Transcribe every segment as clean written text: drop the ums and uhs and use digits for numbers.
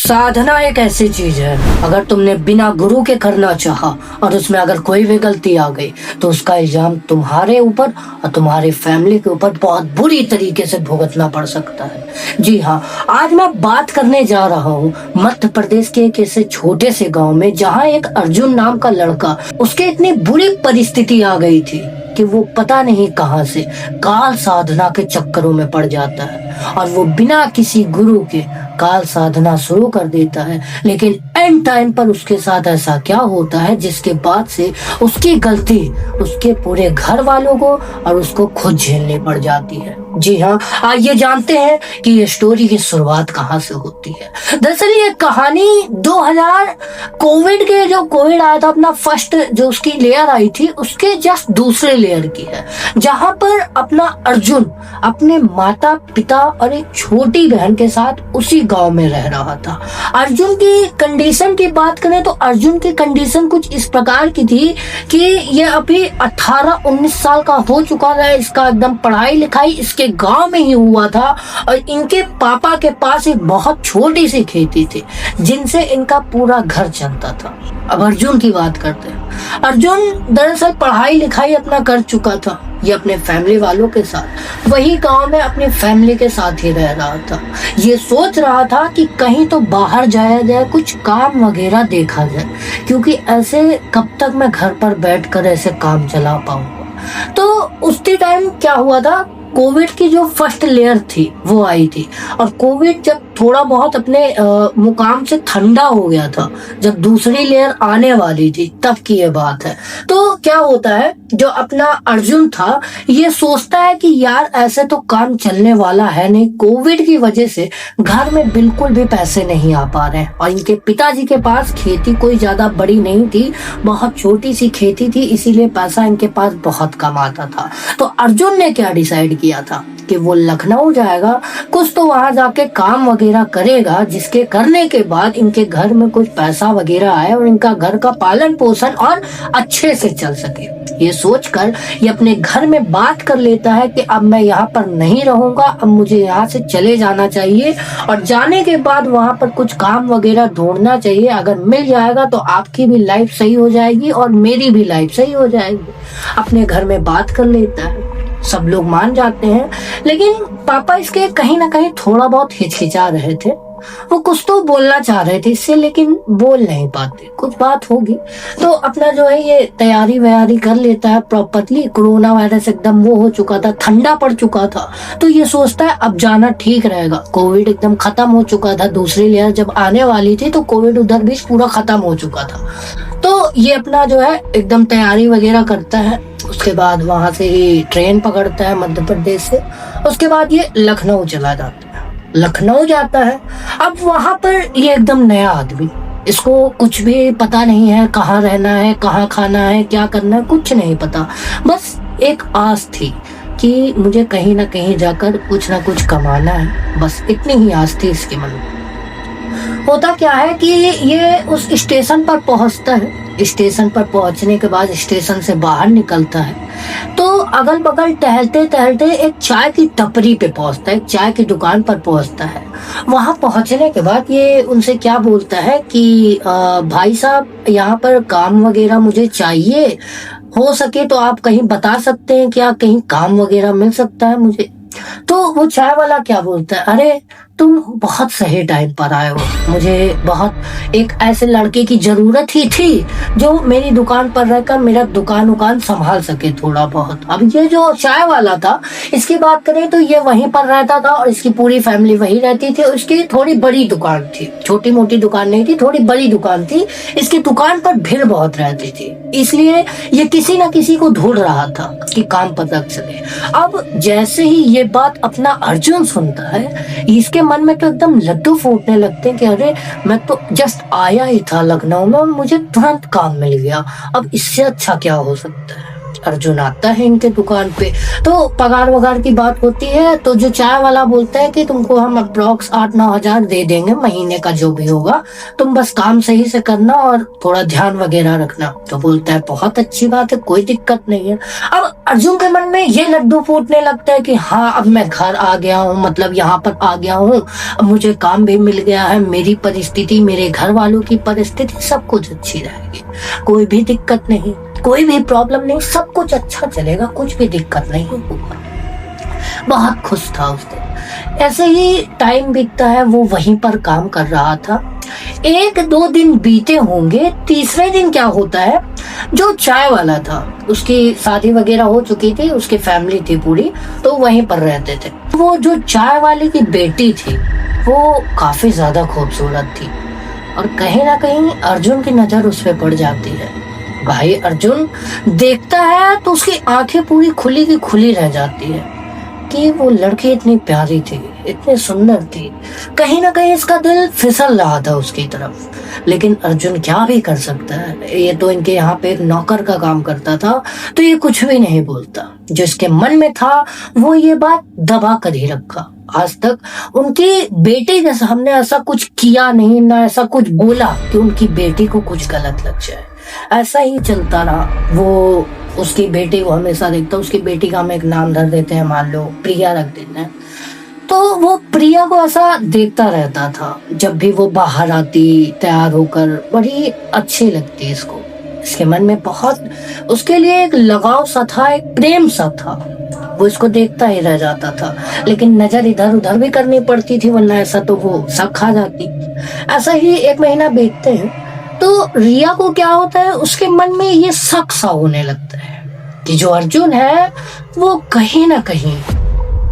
साधना एक ऐसी चीज है, अगर तुमने बिना गुरु के करना चाहा और उसमें अगर कोई भी गलती आ गई तो उसका इल्जाम तुम्हारे ऊपर और तुम्हारी फैमिली के ऊपर बहुत बुरी तरीके से भुगतना पड़ सकता है। जी हाँ, आज मैं बात करने जा रहा हूँ मध्य प्रदेश के एक ऐसे छोटे से गांव में जहाँ एक अर्जुन नाम का लड़का, उसके इतनी बुरी परिस्थिति आ गई थी कि वो पता नहीं कहां से काल साधना के चक्करों में पड़ जाता है और वो बिना किसी गुरु के काल साधना शुरू कर देता है। लेकिन एंड टाइम पर उसके साथ ऐसा क्या होता है जिसके बाद से उसकी गलती उसके पूरे घर वालों को और उसको खुद झेलनी पड़ जाती है। जी हाँ, आइए जानते हैं कि ये स्टोरी की शुरुआत कहाँ से होती है। दरअसल ये कहानी 2000 कोविड आया था, अपना फर्स्ट जो उसकी लेयर आई थी उसके जस्ट दूसरे लेयर की है, जहां पर अपना अर्जुन अपने माता पिता और एक छोटी बहन के साथ उसी गांव में रह रहा था। अर्जुन की कंडीशन की बात करें तो अर्जुन की कंडीशन कुछ इस प्रकार की थी कि ये अभी 18-19 साल का हो चुका था। इसका एकदम पढ़ाई लिखाई इसके गांव में ही हुआ था और इनके पापा के पास एक बहुत छोटी सी खेती थी जिनसे इनका पूरा घर चलता था। अब अर्जुन की बात करते हैं। अर्जुन दरअसल पढ़ाई लिखाई अपना कर चुका था, ये अपने फैमिली वालों के साथ वही गांव में अपनी फैमिली के साथ ही रह रहा था। ये सोच रहा था कि कहीं तो बाहर जाया जाए, कुछ काम वगैरह देखा जाए, क्योंकि ऐसे कब तक मैं घर पर बैठकर ऐसे काम चला पाऊंगा। तो उसी टाइम क्या हुआ था, कोविड की जो फर्स्ट लेयर थी वो आई थी और कोविड जब थोड़ा बहुत अपने मुकाम से ठंडा हो गया था, जब दूसरी लेयर आने वाली थी तब की ये बात है। तो क्या होता है, जो अपना अर्जुन था ये सोचता है कि यार ऐसे तो काम चलने वाला है नहीं, कोविड की वजह से घर में बिल्कुल भी पैसे नहीं आ पा रहे हैं और इनके पिताजी के पास खेती कोई ज्यादा बड़ी नहीं थी, बहुत छोटी सी खेती थी, इसीलिए पैसा इनके पास बहुत कम आता था। तो अर्जुन ने क्या डिसाइड किया था कि वो लखनऊ जाएगा, कुछ तो वहां जाके काम वगैरह करेगा जिसके करने के बाद इनके घर में कुछ पैसा वगैरह आए और इनका घर का पालन पोषण और अच्छे से चल सके। ये सोचकर ये अपने घर में बात कर लेता है कि अब मैं यहाँ पर नहीं रहूंगा, अब मुझे यहाँ से चले जाना चाहिए और जाने के बाद वहां पर कुछ काम वगैरह ढूंढना चाहिए। अगर मिल जाएगा तो आपकी भी लाइफ सही हो जाएगी और मेरी भी लाइफ सही हो जाएगी। अपने घर में बात कर लेता है, सब लोग मान जाते हैं, लेकिन पापा इसके कहीं ना कहीं थोड़ा बहुत हिचकिचा रहे थे। वो कुछ तो बोलना चाह रहे थे इससे, लेकिन बोल नहीं पाते, कुछ बात होगी। तो अपना जो है ये तैयारी वैयारी कर लेता है प्रॉपरली। कोरोना वायरस एकदम वो हो चुका था, ठंडा पड़ चुका था, तो ये सोचता है अब जाना ठीक रहेगा। कोविड एकदम खत्म हो चुका था, दूसरी लेयर जब आने वाली थी तो कोविड उधर भी पूरा खत्म हो चुका था। तो ये अपना जो है एकदम तैयारी वगैरह करता है। उसके बाद वहां से ही ट्रेन पकड़ता है मध्य प्रदेश से। उसके बाद ये लखनऊ चला जाता है। लखनऊ जाता है, अब वहां पर ये एकदम नया आदमी, इसको कुछ भी पता नहीं है, कहाँ रहना है, कहाँ खाना है, क्या करना है, कुछ नहीं पता। बस एक आस थी कि मुझे कहीं ना कहीं जाकर कुछ ना कुछ कमाना है, बस इतनी ही आस थी इसके मन में। होता क्या है कि ये उस स्टेशन पर पहुंचता है। स्टेशन पर पहुंचने के बाद स्टेशन से बाहर निकलता है तो अगल बगल टहलते टहलते एक चाय की टपरी पे पहुंचता है, एक चाय की दुकान पर पहुंचता है। वहां पहुंचने के बाद ये उनसे क्या बोलता है कि भाई साहब यहाँ पर काम वगैरह मुझे चाहिए, हो सके तो आप कहीं बता सकते हैं क्या कहीं काम वगैरह मिल सकता है मुझे। तो वो चाय वाला क्या बोलता है, अरे तुम बहुत सही टाइम पर आए हो, मुझे बहुत एक ऐसे लड़के की जरूरत ही थी जो मेरी दुकान पर रहकर मेरा दुकान संभाल सके थोड़ा बहुत। अब ये जो चाय वाला था, इसकी बात करें तो ये वहीं पर रहता था और इसकी पूरी फैमिली वहीं रहती थी। उसकी थोड़ी बड़ी दुकान थी, छोटी मोटी दुकान नहीं थी, थोड़ी बड़ी दुकान थी। इसकी दुकान पर भीड़ बहुत रहती थी, इसलिए ये किसी न किसी को ढूंढ रहा था कि काम पर रख सके। अब जैसे ही ये बात अपना अर्जुन सुनता है, इसके मन में तो एकदम लड्डू फूटने लगते हैं कि अरे मैं तो जस्ट आया ही था लखनऊ में और मुझे तुरंत काम मिल गया, अब इससे अच्छा क्या हो सकता है। अर्जुन आता है इनके दुकान पे, तो पगार वगार की बात होती है। तो जो चाय वाला बोलता है कि तुमको हम अप्रोक्स 8-9 हजार दे देंगे महीने का, जो भी होगा, तुम बस काम सही से करना और थोड़ा ध्यान वगैरह रखना। तो बोलता है बहुत अच्छी बात है, कोई दिक्कत नहीं है। अब अर्जुन के मन में ये लड्डू फूटने लगता है कि हाँ, अब मैं घर आ गया हूँ, मतलब यहाँ पर आ गया हूँ, अब मुझे काम भी मिल गया है, मेरी परिस्थिति, मेरे घर वालों की परिस्थिति सब कुछ अच्छी रहेगी, कोई भी दिक्कत नहीं, कोई भी प्रॉब्लम नहीं, सब कुछ अच्छा चलेगा, कुछ भी दिक्कत नहीं होगा। बहुत खुश था उस दिन। ऐसे ही टाइम बीतता है, वो वहीं पर काम कर रहा था। 1-2 दिन बीते होंगे, तीसरे दिन क्या होता है, जो चाय वाला था उसकी शादी वगैरह हो चुकी थी, उसकी फैमिली थी पूरी, तो वहीं पर रहते थे। वो जो चाय वाले की बेटी थी वो काफी ज्यादा खूबसूरत थी और कहीं ना कहीं अर्जुन की नजर उस पर पड़ जाती है। भाई अर्जुन देखता है तो उसकी आंखें पूरी खुली की खुली रह जाती है कि वो लड़की इतनी प्यारी थी, इतनी सुंदर थी। कहीं ना कहीं इसका दिल फिसल रहा था उसकी तरफ, लेकिन अर्जुन क्या भी कर सकता है, ये तो इनके यहाँ पे एक नौकर का काम करता था, तो ये कुछ भी नहीं बोलता। जो इसके मन में था वो ये बात दबा कर ही रखा। आज तक उनकी बेटी के सामने ऐसा कुछ किया नहीं, ना ऐसा कुछ बोला कि उनकी बेटी को कुछ गलत लग जाए। ऐसा ही चलता रहा। वो उसकी बेटी को हमेशा देखता, उसकी बेटी का हम एक नाम धर देते हैं, मान लो प्रिया रख देते हैं, तो वो प्रिया को ऐसा देखता रहता था। जब भी वो बाहर आती तैयार होकर, बड़ी अच्छी लगती इसको। इसके मन में बहुत उसके लिए एक लगाव सा था, एक प्रेम सा था। वो इसको देखता ही रह जाता था, लेकिन नजर इधर उधर भी करनी पड़ती थी, वरना ऐसा तो वो शक खा जाती। ऐसा ही 1 महीना बीतते हैं, तो रिया को क्या होता है, उसके मन में ये शक सा होने लगता है कि जो अर्जुन है वो कहीं ना कहीं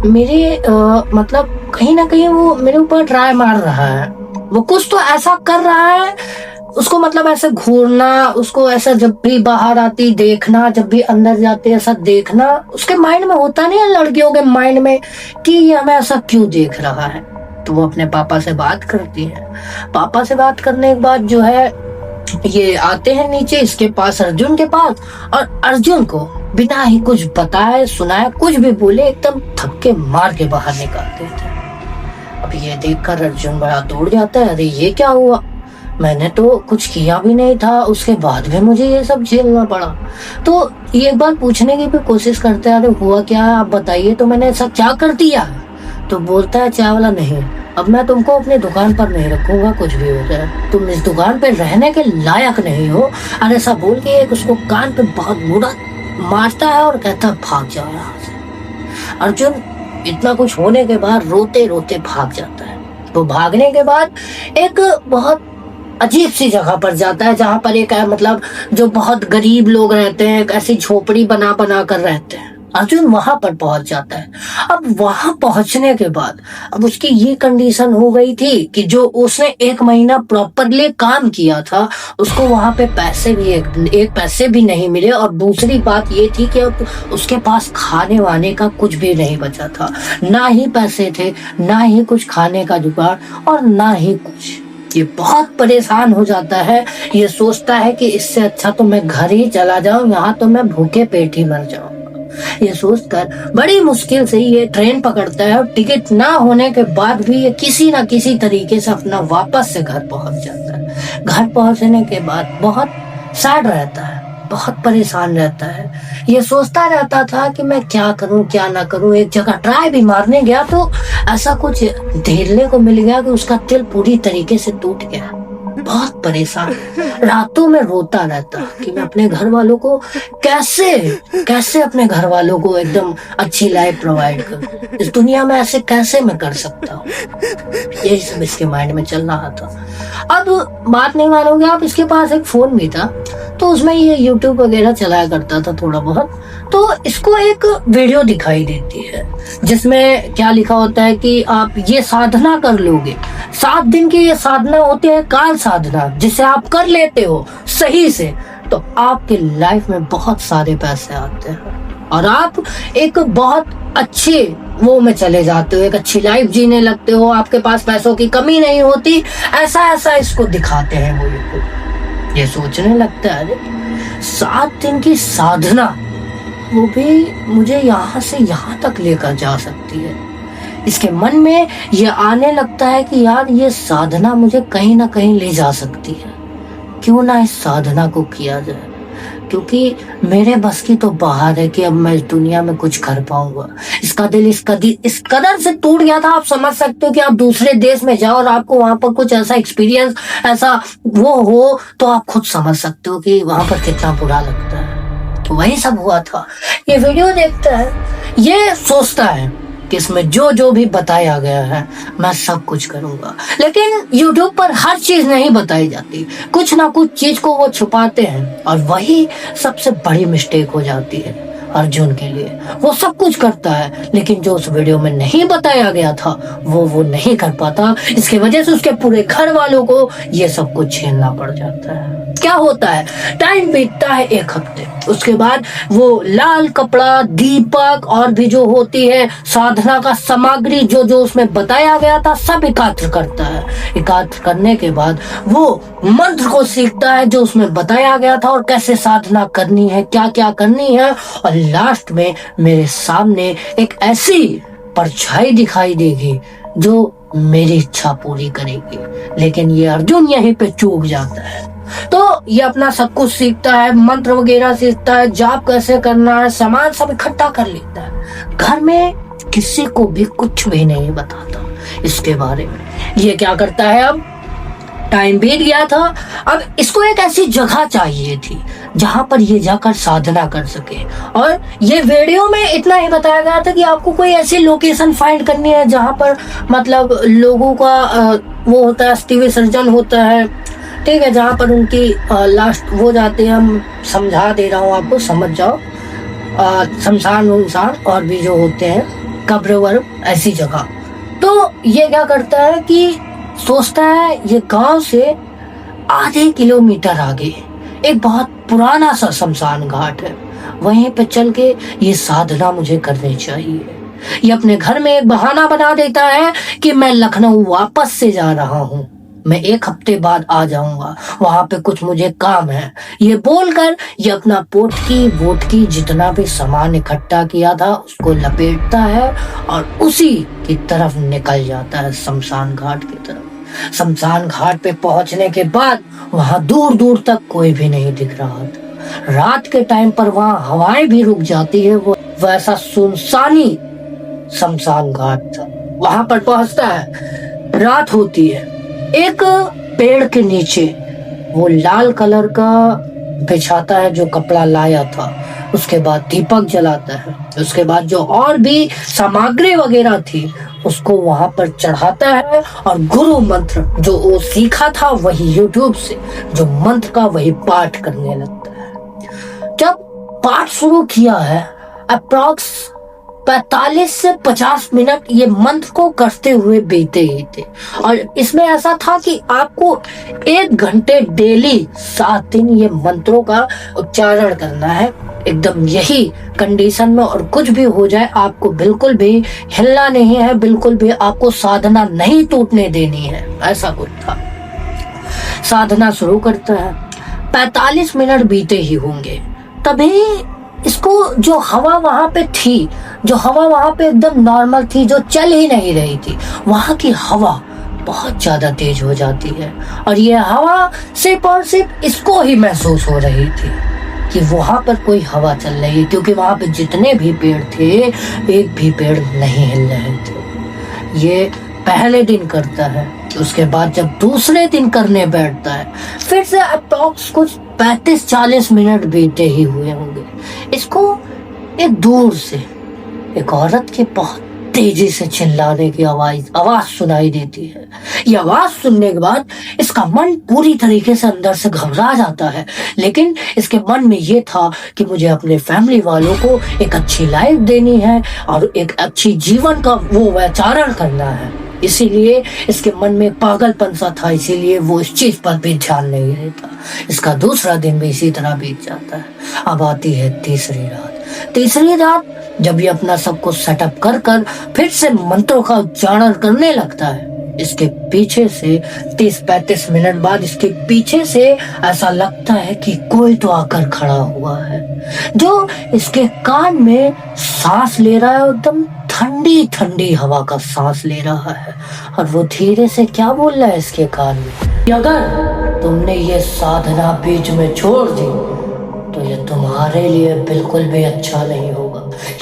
मेरे मतलब कहीं ना कहीं वो मेरे ऊपर ट्राई मार रहा है। वो कुछ तो ऐसा कर रहा है, उसको मतलब ऐसे घूरना, उसको ऐसा जब भी बाहर आती देखना, जब भी अंदर जाते ऐसा देखना, उसके माइंड में होता नहीं है लड़कियों के माइंड में कि ये हमें ऐसा क्यों देख रहा है। तो वो अपने पापा से बात करती है। पापा से बात करने के बाद जो है ये आते हैं नीचे इसके पास, अर्जुन के पास, और अर्जुन को बिना ही कुछ बताए सुनाए, कुछ भी बोले, एकदम धक्के मार के बाहर निकाल देते हैं। अब ये देखकर अर्जुन बड़ा दौड़ जाता है, अरे ये क्या हुआ, मैंने तो कुछ किया भी नहीं था, उसके बाद भी मुझे ये सब झेलना पड़ा। तो ये एक बार पूछने की भी कोशिश करते हैं, अरे हुआ क्या है, आप बताइए, तो मैंने ऐसा क्या कर दिया। तो बोलता है चाय वाला, नहीं, अब मैं तुमको अपनी दुकान पर नहीं रखूंगा, कुछ भी हो जाए, तुम इस दुकान पे रहने के लायक नहीं हो। और ऐसा बोल के एक उसको कान पे बहुत बुरा मारता है और कहता भाग जाओ यहाँ से। अर्जुन इतना कुछ होने के बाद रोते रोते भाग जाता है। तो भागने के बाद एक बहुत अजीब सी जगह पर जाता है, जहाँ पर एक मतलब जो बहुत गरीब लोग रहते हैं, ऐसी झोपड़ी बना बना कर रहते हैं। अर्जुन वहां पर पहुंच जाता है। अब वहां पहुंचने के बाद अब उसकी ये कंडीशन हो गई थी कि जो उसने 1 महीना प्रॉपरली काम किया था, उसको वहां पे पैसे भी एक पैसे भी नहीं मिले। और दूसरी बात ये थी कि अब उसके पास खाने वाने का कुछ भी नहीं बचा था, ना ही पैसे थे, ना ही कुछ खाने का जुगाड़, और ना ही कुछ। ये बहुत परेशान हो जाता है। ये सोचता है कि इससे अच्छा तो मैं घर ही चला जाऊं, यहाँ तो मैं भूखे पेट ही मर जाऊं। ये सोचकर बड़ी मुश्किल से ये ट्रेन पकड़ता है, और टिकट ना होने के बाद भी ये किसी ना किसी तरीके से अपना वापस से घर पहुंच जाता है। घर पहुंचने के बाद बहुत सैड रहता है, बहुत परेशान रहता है। ये सोचता रहता था कि मैं क्या करूं क्या ना करूं। एक जगह ट्राई भी मारने गया तो ऐसा कुछ झेलने को मिल गया कि उसका दिल पूरी तरीके से टूट गया। बहुत परेशान, रातों में रोता रहता कि मैं अपने घर वालों को कैसे अपने घर वालों को एकदम अच्छी लाइफ प्रोवाइड करूं, इस दुनिया में ऐसे कैसे मैं कर सकता हूँ। यही सब इसके माइंड में चल रहा था। अब बात नहीं मानोगे आप, इसके पास एक फोन भी था, तो उसमें ये यूट्यूब वगैरह चलाया करता था थोड़ा बहुत। तो इसको एक वीडियो दिखाई देती है जिसमें क्या लिखा होता है कि आप ये साधना कर लोगे, 7 दिन की ये साधना होती है, काल साधना, जिसे आप कर लेते हो सही से, तो आपके लाइफ में बहुत सारे पैसे आते हैं और आप एक बहुत अच्छे वो में चले जाते हो, एक अच्छी लाइफ जीने लगते हो, आपके पास पैसों की कमी नहीं होती। ऐसा इसको दिखाते हैं वो। ये सोचने लगता है 7 दिन की साधना, वो भी मुझे यहाँ से यहाँ तक लेकर जा सकती है। इसके मन में ये आने लगता है कि यार ये साधना मुझे कहीं ना कहीं ले जा सकती है, क्यों ना इस साधना को किया जाए, क्योंकि मेरे बस की तो बाहर है कि अब मैं इस दुनिया में कुछ कर पाऊंगा। इसका दिल इस कदर से टूट गया था। आप समझ सकते हो कि आप दूसरे देश में जाओ और आपको वहां पर कुछ ऐसा एक्सपीरियंस ऐसा वो हो, तो आप खुद समझ सकते हो कि वहां पर कितना बुरा लगता है। तो वही सब हुआ था। ये वीडियो देखता है, ये सोचता है कि इसमें जो जो भी बताया गया है मैं सब कुछ करूंगा, लेकिन YouTube पर हर चीज नहीं बताई जाती, कुछ ना कुछ चीज को वो छुपाते हैं, और वही सबसे बड़ी मिस्टेक हो जाती है अर्जुन के लिए। वो सब कुछ करता है, लेकिन जो उस वीडियो में नहीं बताया गया था वो नहीं कर पाता। इसकी वजह से उसके पूरे घर वालों को ये सब कुछ झेलना पड़ जाता है। क्या होता है, टाइम बीतता है 1 हफ्ते, उसके बाद वो लाल कपड़ा, दीपक और भी जो होती है साधना का सामग्री जो जो उसमें बताया गया था सब एकत्र करता है। एकत्र करने के बाद वो मंत्र को सीखता है जो उसमें बताया गया था, और कैसे साधना करनी है, क्या क्या करनी है, और लास्ट में मेरे सामने एक ऐसी परछाई दिखाई देगी जो मेरी इच्छा पूरी करेगी। लेकिन ये अर्जुन यहीं पे चूक जाता है। तो ये अपना सब कुछ सीखता है, मंत्र वगैरह सीखता है, जाप कैसे करना है, सामान सब इकट्ठा कर लेता है। घर में किसी को भी कुछ भी नहीं बताता इसके बारे में। ये क्या करता है, अब टाइम बीत गया था, अब इसको एक ऐसी जगह चाहिए थी जहां पर ये जाकर साधना कर सके। और ये वीडियो में इतना ही बताया गया था कि आपको कोई ऐसी लोकेशन फाइंड करनी है जहां पर मतलब लोगों का वो होता है, अस्थि विसर्जन होता है, ठीक है, जहां पर उनकी लास्ट वो जाते हैं। हम समझा दे रहा हूँ आपको, समझ जाओ। शमशान और भी जो होते हैं, कब्र वर, ऐसी जगह। तो ये क्या करता है कि सोचता है ये गांव से आधे किलोमीटर आगे एक बहुत पुराना सा शमशान घाट है, वहीं पे चल के ये साधना मुझे करनी चाहिए। ये अपने घर में एक बहाना बना देता है कि मैं लखनऊ वापस से जा रहा हूँ, मैं 1 हफ्ते बाद आ जाऊंगा, वहां पे कुछ मुझे काम है। ये बोलकर ये अपना पोटकी जितना भी सामान इकट्ठा किया था उसको लपेटता है और उसी की तरफ निकल जाता है, शमशान घाट की तरफ। शमशान घाट पे पहुंचने के बाद वहां दूर दूर तक कोई भी नहीं दिख रहा था। रात के टाइम पर वहां हवाएं भी रुक जाती है, वो वैसा सुनसानी शमशान घाट था। वहां पर पहुंचता है, रात होती है। एक पेड़ के नीचे वो लाल कलर का बिछाता है जो कपड़ा लाया था, उसके बाद दीपक जलाता है, उसके बाद जो और भी सामग्री वगैरह थी उसको वहां पर चढ़ाता है, और गुरु मंत्र जो वो सीखा था वही YouTube से जो मंत्र का वही पाठ करने लगता है। जब पाठ शुरू किया है, अप्रॉक्स 45 से 50 मिनट ये मंत्र को करते हुए बीते ही थे। और इसमें ऐसा था कि आपको 1 घंटे डेली 7 दिन ये मंत्रों का उच्चारण करना है, एकदम यही कंडीशन में, और कुछ भी हो जाए आपको बिल्कुल भी हिलना नहीं है, बिल्कुल भी आपको साधना नहीं टूटने देनी है, ऐसा कुछ था। साधना शुरू करता है, 45 मिनट बीते ही होंगे, तभी इसको जो हवा वहां पे थी, जो हवा वहां पे एकदम नॉर्मल थी, जो चल ही नहीं रही थी, वहां की हवा बहुत ज्यादा तेज हो जाती है। और ये हवा सिर्फ और सिर्फ इसको ही महसूस हो रही थी कि वहां पर कोई हवा चल रही है, क्योंकि वहां पे जितने भी पेड़ थे एक भी पेड़ नहीं हिल रहे थे। ये पहले दिन करता है, उसके बाद जब दूसरे दिन करने बैठता है, फिर से अप्रॉक्स कुछ 35-40 मिनट बीते ही हुए होंगे, इसको एक दूर से एक औरत के बहुत तेजी से चिल्लाने की आवाज सुनाई देती है। ये आवाज सुनने के बाद इसका मन पूरी तरीके से अंदर से घबरा जाता है, लेकिन इसके मन में ये था कि मुझे अपने फैमिली वालों को एक अच्छी लाइफ देनी है और एक अच्छी जीवन का वो वैचारण करना है। इसीलिए इसके मन में पागलपन सा था, इसीलिए वो इस चीज पर भी ध्यान नहीं देता। इसका दूसरा दिन भी इसी तरह बीत जाता है। अब आती है तीसरी रात, जब ये अपना सब कुछ सेटअप कर फिर से मंत्रों का उच्चारण करने लगता है, इसके पीछे से 30-35 मिनट बाद इसके पीछे से ऐसा लगता है कि कोई तो आकर खड़ा हुआ है। जो इसके कान में सांस ले रहा है, एकदम ठंडी ठंडी हवा का सांस ले रहा है। और वो धीरे से क्या बोल रहा है इसके कान में कि अगर तुमने ये साधना बीच में छोड़ दी तो ये तुम्हारे लिए बिल्कुल भी अच्छा नहीं होगा।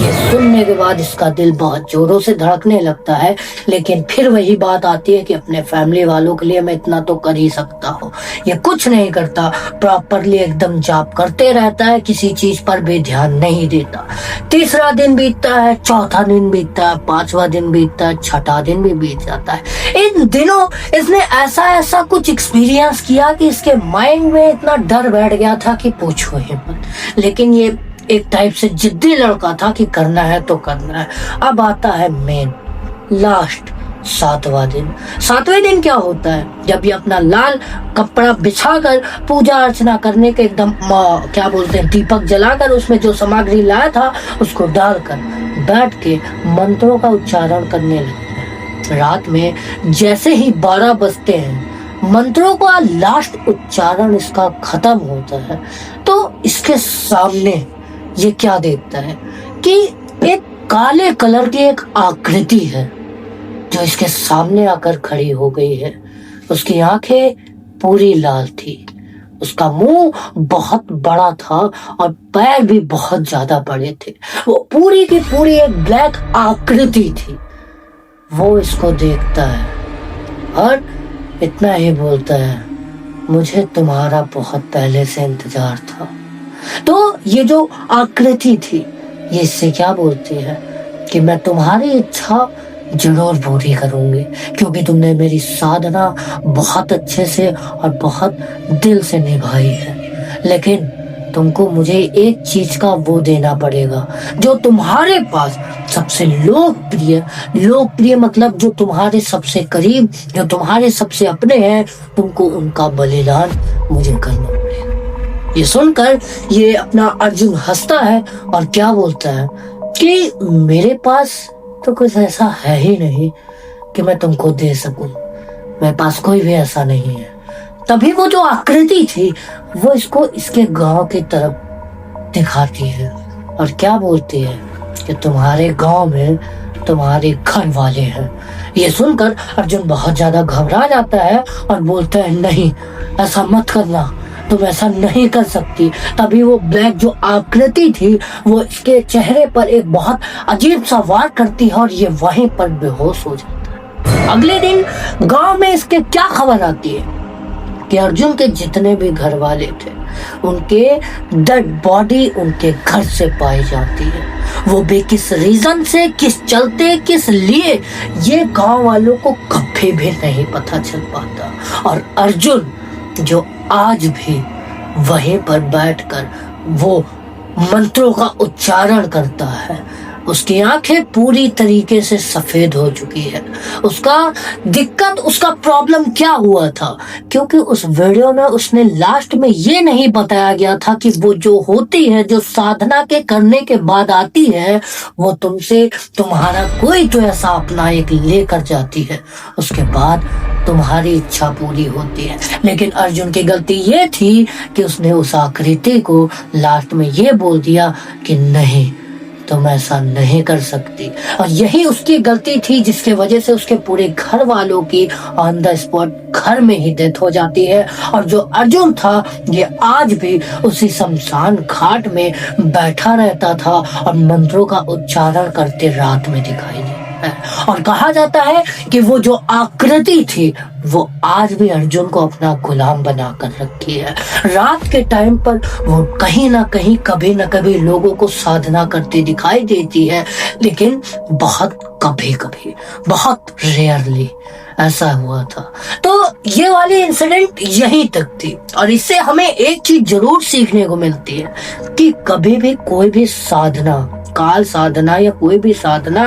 ये सुनने के बाद इसका दिल बहुत जोरों से धड़कने लगता है, लेकिन फिर वही बात आती है कि अपने फैमिली वालों के लिए मैं इतना तो कर ही सकता हूँ। ये कुछ नहीं करता, प्रॉपरली एकदम जाप करते रहता है, किसी चीज पर भी ध्यान नहीं देता। तीसरा दिन बीतता है, चौथा दिन बीतता है, पांचवा दिन बीतता है, छठा दिन भी बीत जाता है। इन दिनों इसने ऐसा ऐसा कुछ एक्सपीरियंस किया कि इसके माइंड में इतना डर बैठ गया था कि पूछो ही मत। लेकिन ये एक टाइप से जिद्दी लड़का था कि करना है तो करना है। अब आता है मेन लास्ट सातवां दिन। सातवें दिन क्या होता है, जब ये अपना लाल कपड़ा बिछाकर पूजा अर्चना करने के एकदम क्या बोलते हैं, दीपक जलाकर उसमें जो सामग्री लाया था उसको डालकर बैठ के मंत्रों का उच्चारण करने लगता है। रात में जैसे ही 12 बजते हैं, मंत्रों का लास्ट उच्चारण इसका खत्म होता है, तो इसके सामने ये क्या देखता है कि एक काले कलर की एक आकृति है जो इसके सामने आकर खड़ी हो गई है। उसकी आंखें पूरी लाल थी, उसका मुंह बहुत बड़ा था और पैर भी बहुत ज्यादा बड़े थे। वो पूरी की पूरी एक ब्लैक आकृति थी। वो इसको देखता है और इतना ही बोलता है, मुझे तुम्हारा बहुत पहले से इंतजार था। तो ये जो आकृति थी ये इससे क्या बोलती है कि मैं तुम्हारी इच्छा जरूर पूरी करूंगी, क्योंकि तुमने मेरी साधना बहुत अच्छे से और बहुत दिल से निभाई है। लेकिन तुमको मुझे एक चीज का वो देना पड़ेगा जो तुम्हारे पास सबसे लोकप्रिय मतलब जो तुम्हारे सबसे करीब, जो तुम्हारे सबसे अपने हैं, तुमको उनका बलिदान मुझे करना पड़ेगा। ये सुनकर ये अपना अर्जुन हंसता है और क्या बोलता है कि मेरे पास तो कुछ ऐसा है ही नहीं कि मैं तुमको दे सकूं, मेरे पास कोई भी ऐसा नहीं है। तभी वो जो आकृति थी वो इसको इसके गांव की तरफ दिखाती है और क्या बोलती है कि तुम्हारे गांव में तुम्हारे घर वाले हैं। ये सुनकर अर्जुन बहुत ज्यादा घबरा जाता है और बोलता है, नहीं ऐसा मत करना, तुम ऐसा नहीं कर सकती। तभी वो ब्लैक जो आकृति थी वो इसके चेहरे पर एक बहुत अजीब सा वार करती है और ये वहीं पर बेहोश हो जाता है। अगले दिन गांव में इसके क्या खबर आती है कि अर्जुन के जितने भी घर वाले थे उनके डेड बॉडी उनके घर से पाई जाती है। वो भी किस रीजन से, किस चलते, किस लिए, ये गांव वालों को कभी भी नहीं पता चल पाता। और अर्जुन जो आज भी वहीं पर बैठकर वो मंत्रों का उच्चारण करता है, उसकी आंखें पूरी तरीके से सफेद हो चुकी है। उसका दिक्कत, उसका प्रॉब्लम क्या हुआ था, क्योंकि उस वीडियो में उसने लास्ट में ये नहीं बताया गया था कि वो जो होती है, जो साधना के करने के बाद आती है, वो तुमसे तुम्हारा कोई तो ऐसा अपना एक लेकर जाती है, उसके बाद तुम्हारी इच्छा पूरी होती है। लेकिन अर्जुन की गलती ये थी कि उसने उस आकृति को लास्ट में ये बोल दिया कि नहीं, तुम ऐसा नहीं कर सकती। और यही उसकी गलती थी जिसके वजह से उसके पूरे घर वालों की ऑन द स्पॉट घर में ही डेथ हो जाती है। और जो अर्जुन था ये आज भी उसी शमशान घाट में बैठा रहता था और मंत्रों का उच्चारण करते रात में दिखाई देता है। और कहा जाता है कि वो जो आकृति थी वो आज भी अर्जुन को अपना गुलाम बना कर रखी है। रात के टाइम पर वो कहीं ना कहीं कभी ना कभी लोगों को साधना करती दिखाई देती है, लेकिन बहुत कभी कभी, बहुत रेयरली ऐसा हुआ था। तो ये वाली इंसिडेंट यहीं तक थी और इससे हमें एक चीज जरूर सीखने को मिलती है कि कभी भी कोई भी साधना, काल साधना या कोई भी साधना,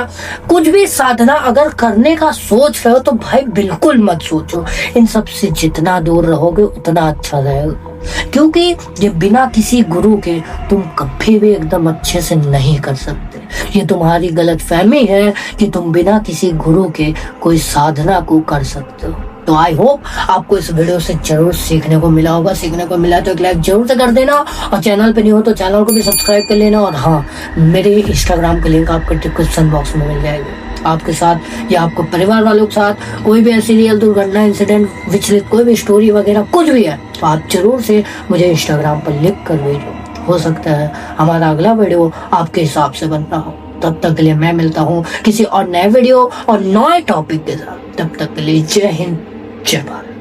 कुछ भी साधना अगर करने का सोच रहे हो तो भाई बिल्कुल मत सोचो। इन सब से जितना दूर रहोगे उतना अच्छा रहेगा, क्योंकि ये बिना किसी गुरु के तुम कभी भी एकदम अच्छे से नहीं कर सकते। ये तुम्हारी गलत फहमी है कि तुम बिना किसी गुरु के कोई साधना को कर सकते हो। तो आई होप आपको इस वीडियो से जरूर सीखने को मिला होगा। सीखने को मिला तो एक लाइक जरूर से कर देना, और चैनल पे नहीं हो तो चैनल को भी सब्सक्राइब कर लेना। और हाँ, मेरे इंस्टाग्राम की लिंक आपको डिस्क्रिप्शन बॉक्स में मिल जाएगी। आपके साथ या आपको परिवार वालों के साथ कोई भी ऐसी रियल दुर्घटना, इंसिडेंट, विचलित कोई भी स्टोरी वगैरह कुछ भी है, तो आप जरूर से मुझे इंस्टाग्राम पर लिख कर भेजो। हो सकता है हमारा अगला वीडियो आपके हिसाब से बनना हो। तब तक के लिए मैं मिलता हूँ किसी और नए वीडियो और नए टॉपिक के साथ। तब तक के लिए जय हिंद, जय भारत।